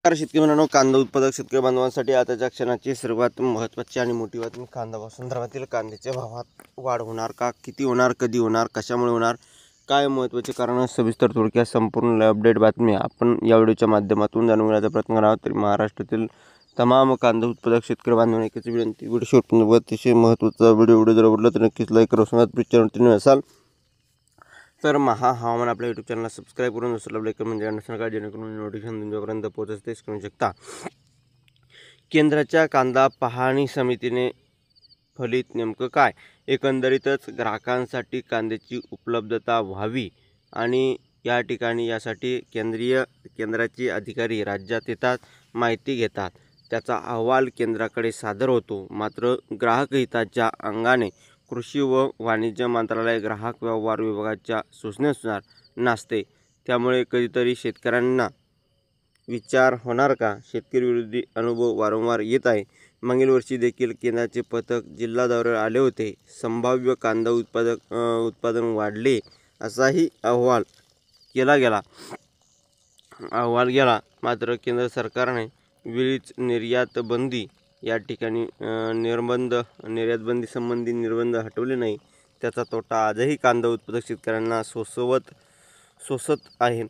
शेतकरी मित्रांनो, कांदा उत्पादक शेतकरी बांधवांसाठी आताच्या क्षणाची सर्वात महत्त्वाची आणि मोठी बातमी. कांदा संदर्भातील कांद्याच्या भावात वाढ होणार का, किती होणार, कधी होणार, कशामुळे होणार, काय महत्त्वाचे कारण, सविस्तर थोडक्यात संपूर्ण अपडेट बातमी आपण या व्हिडिओच्या माध्यमातून जाणून घेण्याचा प्रयत्न करणार आहोत. तरी महाराष्ट्रातील तमाम कांदा उत्पादक शेतकरी बांधवांना एकच विनंती, व्हिडिओ शेवटपर्यंत अतिशय महत्त्वाचा व्हिडिओ जर आवडला तर नक्कीच लाईक करा. प्लीज चॅनल असाल तर हवामान आपल्या यूट्यूब चॅनलला सबस्क्राईब करून दुसरं बेल म्हणजे नसणार, जेणेकरून नोटिफिकेशन तुमच्यापर्यंत पोहोचत तेच करू शकता. केंद्राच्या कांदा पाहणी समितीने फलित नेमकं काय? एकंदरीतच ग्राहकांसाठी कांद्याची उपलब्धता व्हावी आणि या ठिकाणी यासाठी केंद्राचे अधिकारी राज्यात येतात, माहिती घेतात, त्याचा अहवाल केंद्राकडे सादर होतो. मात्र ग्राहक हिताच्या अंगाने कृषी व वाणिज्य मंत्रालय ग्राहक व्यवहार विभागाच्या सूचनेनुसार नसते. त्यामुळे कधीतरी शेतकऱ्यांना विचार होणार का? शेतकरी विरोधी अनुभव वारंवार येत आहे. मागील वर्षी देखील केंद्राचे पथक जिल्हा दौऱ्यावर आले होते. संभाव्य कांदा उत्पादन वाढले असाही अहवाल गेला. मात्र केंद्र सरकारने वेळीच निर्यात बंदी संबंधी निर्बंध हटवले नाही. त्याचा तोटा आजही कांदा उत्पादक शेतकऱ्यांना सोसत आहे.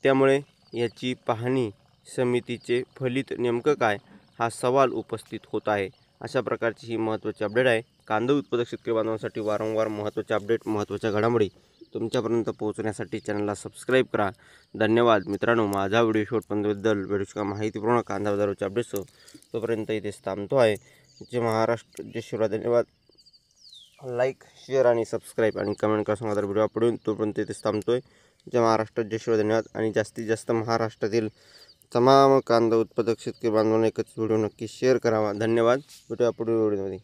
त्यामुळे याची पाहणी समितीचे फलित नेमकं काय, हा सवाल उपस्थित होत आहे. अशा प्रकारची ही महत्त्वाची अपडेट आहे. कांदा उत्पादक शेतकरी बांधवांसाठी वारंवार महत्त्वाचे अपडेट, महत्त्वाच्या घडामोडी तुमच्यापर्यंत पोहोचण्यासाठी चॅनलला सबस्क्राईब करा. धन्यवाद मित्रांनो. माझा व्हिडिओ शेवटपर्यंतबद्दल व्हिडिओची माहितीपूर्ण कांदा बाजाराच्या अपडेट्स तोपर्यंत इथेच थांबतो आहे. जय महाराष्ट्र, जय शिवराय. धन्यवाद. लाईक, शेअर आणि सबस्क्राईब आणि कमेंट करा. सांगा तर व्हिडिओ अपडेट तोपर्यंत इथेच थांबतोय. जय महाराष्ट्र, जय शिवराय. धन्यवाद. आणि जास्तीत जास्त महाराष्ट्रातील तमाम कांदा उत्पादक शेतकरी बांधवांना एकच व्हिडिओ नक्की शेअर करावा. धन्यवाद. भेटूया पुढील व्हिडिओमध्ये.